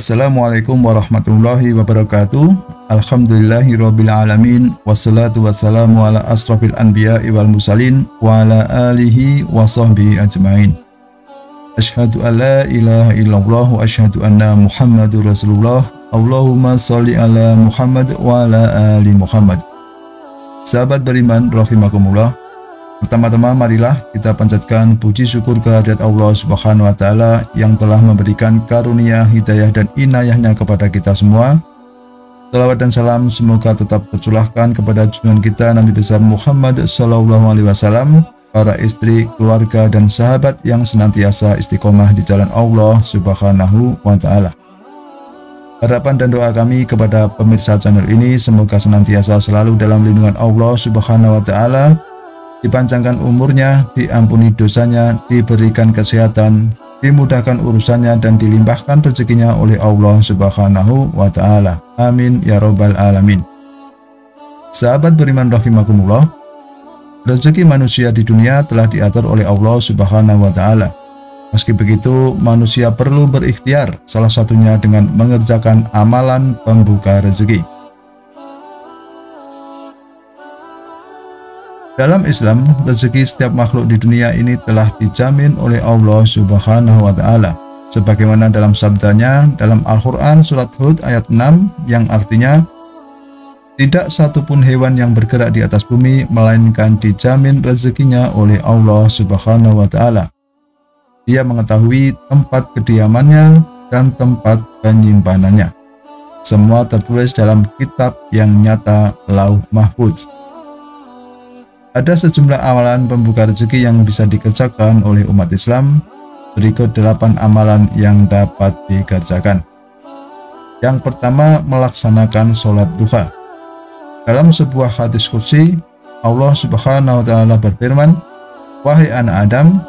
Assalamualaikum warahmatullahi wabarakatuh. Alhamdulillahirabbil alamin wassalatu wassalamu ala asrofil anbiya'i wal mursalin wa ala alihi wa sahbihi ajmain. Asyhadu an la ilaha illallah wa asyhadu anna Muhammadur Rasulullah. Allahumma sholli ala Muhammad wa ala ali Muhammad. Sahabat beriman rahimakumullah. Pertama-tama marilah kita panjatkan puji syukur kehadirat Allah Subhanahu wa taala yang telah memberikan karunia, hidayah dan inayahnya kepada kita semua. Salawat dan salam semoga tetap tercurahkan kepada junjungan kita Nabi besar Muhammad SAW, para istri, keluarga dan sahabat yang senantiasa istiqomah di jalan Allah Subhanahu wa taala. Harapan dan doa kami kepada pemirsa channel ini semoga senantiasa selalu dalam lindungan Allah Subhanahu wa taala, dipanjangkan umurnya, diampuni dosanya, diberikan kesehatan, dimudahkan urusannya dan dilimpahkan rezekinya oleh Allah Subhanahu wa taala. Amin ya rabbal alamin. Sahabat beriman rahimakumullah, rezeki manusia di dunia telah diatur oleh Allah Subhanahu wa taala. Meski begitu, manusia perlu berikhtiar, salah satunya dengan mengerjakan amalan pembuka rezeki. Dalam Islam, rezeki setiap makhluk di dunia ini telah dijamin oleh Allah Subhanahu wa taala. Sebagaimana dalam sabdanya dalam Al-Qur'an surat Hud ayat 6 yang artinya, tidak satupun hewan yang bergerak di atas bumi melainkan dijamin rezekinya oleh Allah Subhanahu wa taala. Dia mengetahui tempat kediamannya dan tempat penyimpanannya. Semua tertulis dalam kitab yang nyata Lauh Mahfuz. Ada sejumlah amalan pembuka rezeki yang bisa dikerjakan oleh umat Islam. Berikut 8 amalan yang dapat dikerjakan. Yang pertama, melaksanakan sholat duha. Dalam sebuah hadis qudsi, Allah Subhanahu wa taala berfirman, "Wahai anak Adam,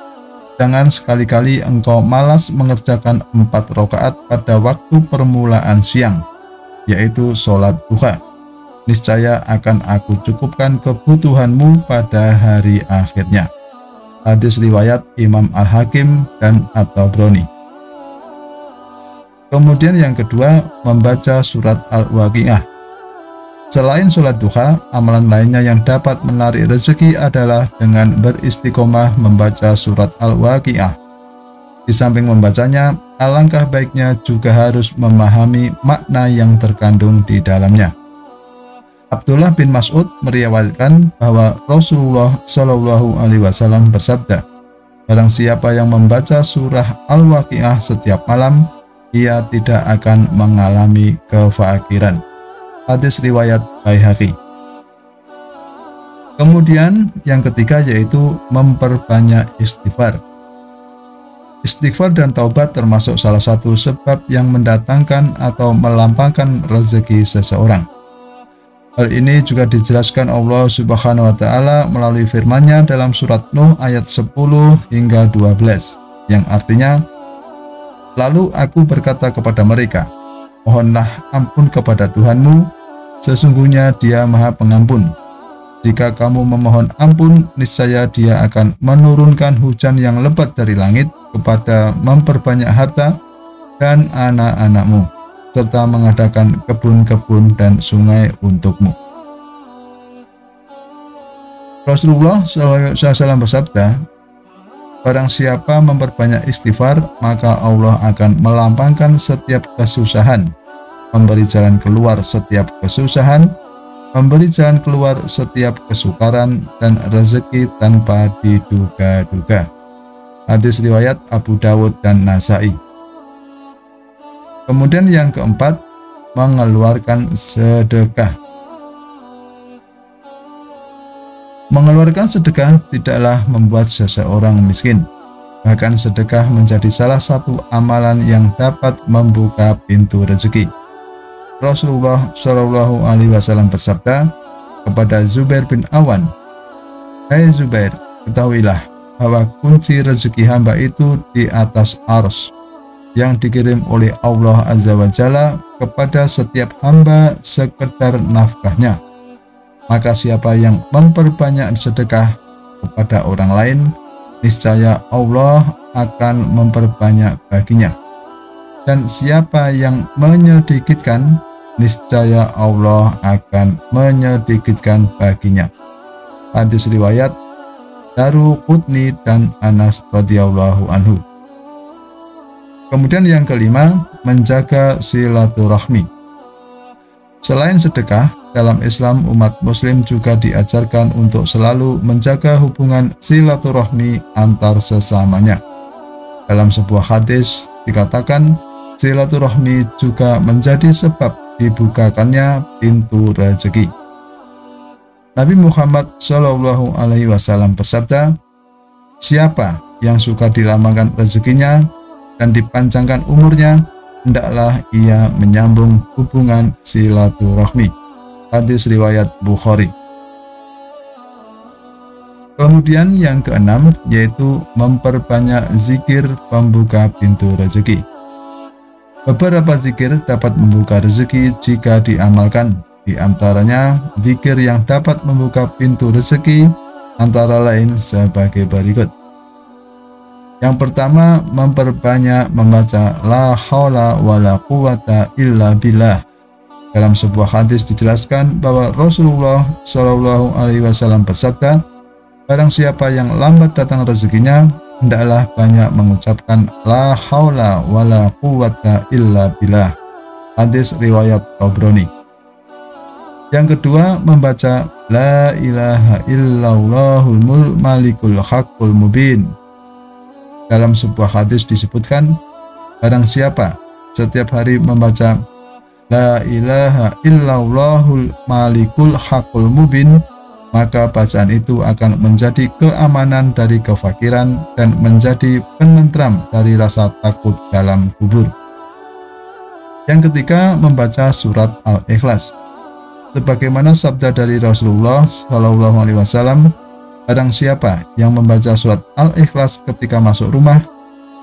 jangan sekali-kali engkau malas mengerjakan 4 rakaat pada waktu permulaan siang, yaitu sholat duha. Niscaya akan aku cukupkan kebutuhanmu pada hari akhirnya." Hadis riwayat Imam Al-Hakim dan At-Tabrani. Kemudian yang kedua, membaca surat Al-Waqiah. Selain sholat duha, amalan lainnya yang dapat menarik rezeki adalah dengan beristiqomah membaca surat Al-Waqiah. Di samping membacanya, alangkah baiknya juga harus memahami makna yang terkandung di dalamnya. Abdullah bin Mas'ud meriwayatkan bahwa Rasulullah Shallallahu Alaihi Wasallam bersabda, "Barang siapa yang membaca surah Al-Waqiah setiap malam, ia tidak akan mengalami kefakiran." Hadis riwayat Baihaqi. Kemudian yang ketiga yaitu memperbanyak istighfar. Istighfar dan taubat termasuk salah satu sebab yang mendatangkan atau melampangkan rezeki seseorang. Hal ini juga dijelaskan Allah Subhanahu wa taala melalui firman-Nya dalam surat Nuh ayat 10 hingga 12 yang artinya, "Lalu aku berkata kepada mereka, mohonlah ampun kepada Tuhanmu, sesungguhnya Dia Maha Pengampun. Jika kamu memohon ampun, niscaya Dia akan menurunkan hujan yang lebat dari langit kepada memperbanyak harta dan anak-anakmu, serta mengadakan kebun-kebun dan sungai untukmu." Rasulullah SAW bersabda, "Barang siapa memperbanyak istighfar, maka Allah akan melampangkan setiap kesusahan, memberi jalan keluar setiap kesusahan, memberi jalan keluar setiap kesukaran, dan rezeki tanpa diduga-duga." Hadis riwayat Abu Dawud dan Nasai. Kemudian yang keempat, mengeluarkan sedekah. Mengeluarkan sedekah tidaklah membuat seseorang miskin. Bahkan sedekah menjadi salah satu amalan yang dapat membuka pintu rezeki. Rasulullah Shallallahu Alaihi Wasallam bersabda kepada Zubair bin Awan, "Hai Zubair, ketahuilah bahwa kunci rezeki hamba itu di atas arsy, yang dikirim oleh Allah Azza wa Jalla kepada setiap hamba sekedar nafkahnya. Maka siapa yang memperbanyak sedekah kepada orang lain, niscaya Allah akan memperbanyak baginya." Dan siapa yang menyedikitkan, niscaya Allah akan menyedikitkan baginya. Hadis riwayat Daruqutni dan Anas radhiyallahu anhu. Kemudian yang kelima, menjaga silaturahmi. Selain sedekah, dalam Islam umat muslim juga diajarkan untuk selalu menjaga hubungan silaturahmi antar sesamanya. Dalam sebuah hadis dikatakan, silaturahmi juga menjadi sebab dibukakannya pintu rezeki. Nabi Muhammad SAW bersabda, siapa yang suka dilamakan rezekinya dan dipanjangkan umurnya, hendaklah ia menyambung hubungan silaturahmi. Hadis riwayat Bukhari. Kemudian yang keenam, yaitu memperbanyak zikir pembuka pintu rezeki. Beberapa zikir dapat membuka rezeki jika diamalkan. Di antaranya, zikir yang dapat membuka pintu rezeki antara lain sebagai berikut. Yang pertama, memperbanyak membaca la haula wala quwata illa billah. Dalam sebuah hadis dijelaskan bahwa Rasulullah SAW bersabda, barang siapa yang lambat datang rezekinya, hendaklah banyak mengucapkan la haula wala quwata illa billah. Hadis riwayat Tabrani. Yang kedua, membaca la ilaha illallahul malikul haqqul mubin. Dalam sebuah hadis disebutkan, barang siapa setiap hari membaca la ilaha illallahul malikul haqqul mubin, maka bacaan itu akan menjadi keamanan dari kefakiran dan menjadi penentram dari rasa takut dalam kubur. Yang ketiga, membaca surat Al-Ikhlas. Sebagaimana sabda dari Rasulullah SAW, barang siapa yang membaca surat Al-Ikhlas ketika masuk rumah,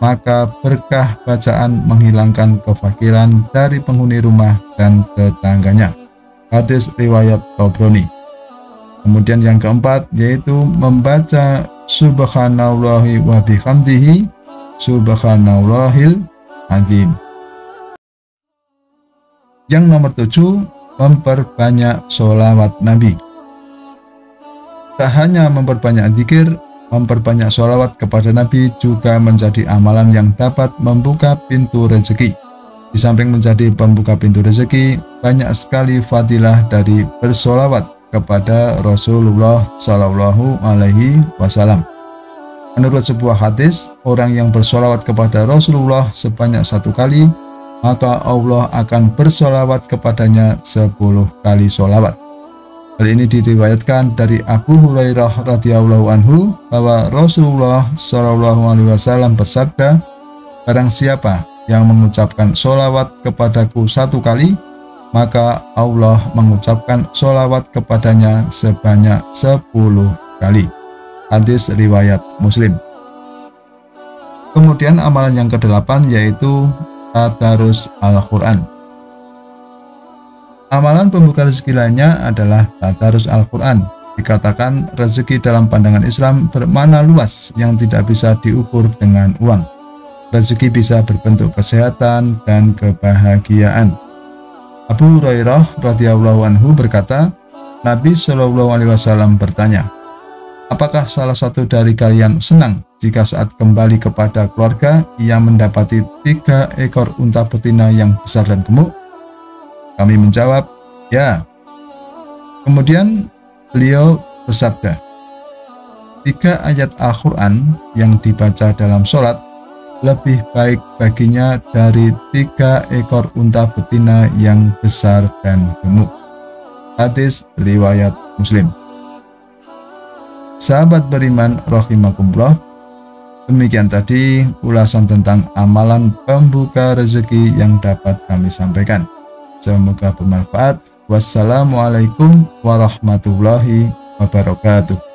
maka berkah bacaan menghilangkan kefakiran dari penghuni rumah dan tetangganya. Hadis riwayat Tabrani. Kemudian yang keempat, yaitu membaca subhanallahi wa bihamdihi subhanallahil azim. Yang nomor 7, memperbanyak sholawat Nabi. Tak hanya memperbanyak zikir, memperbanyak sholawat kepada Nabi juga menjadi amalan yang dapat membuka pintu rezeki. Di samping menjadi pembuka pintu rezeki, banyak sekali fadilah dari bersolawat kepada Rasulullah SAW. Menurut sebuah hadis, orang yang bersolawat kepada Rasulullah sebanyak 1 kali, maka Allah akan bersolawat kepadanya 10 kali solawat. Hal ini diriwayatkan dari Abu Hurairah radhiyallahu anhu bahwa Rasulullah SAW bersabda, barang siapa yang mengucapkan solawat kepadaku 1 kali, maka Allah mengucapkan solawat kepadanya sebanyak 10 kali. Hadis riwayat Muslim. Kemudian amalan yang ke-8, yaitu tadarus Al-Quran. Amalan pembuka rezeki lainnya adalah tadarus Al-Quran. Dikatakan rezeki dalam pandangan Islam bermakna luas yang tidak bisa diukur dengan uang. Rezeki bisa berbentuk kesehatan dan kebahagiaan. Abu Hurairah radhiyallahu anhu berkata, Nabi SAW bertanya, apakah salah satu dari kalian senang jika saat kembali kepada keluarga ia mendapati 3 ekor unta betina yang besar dan gemuk? Kami menjawab, ya. Kemudian beliau bersabda, 3 ayat Al-Quran yang dibaca dalam sholat lebih baik baginya dari 3 ekor unta betina yang besar dan gemuk. Hadis riwayat Muslim. Sahabat beriman rahimakumullah, demikian tadi ulasan tentang amalan pembuka rezeki yang dapat kami sampaikan. Semoga bermanfaat. Wassalamualaikum warahmatullahi wabarakatuh.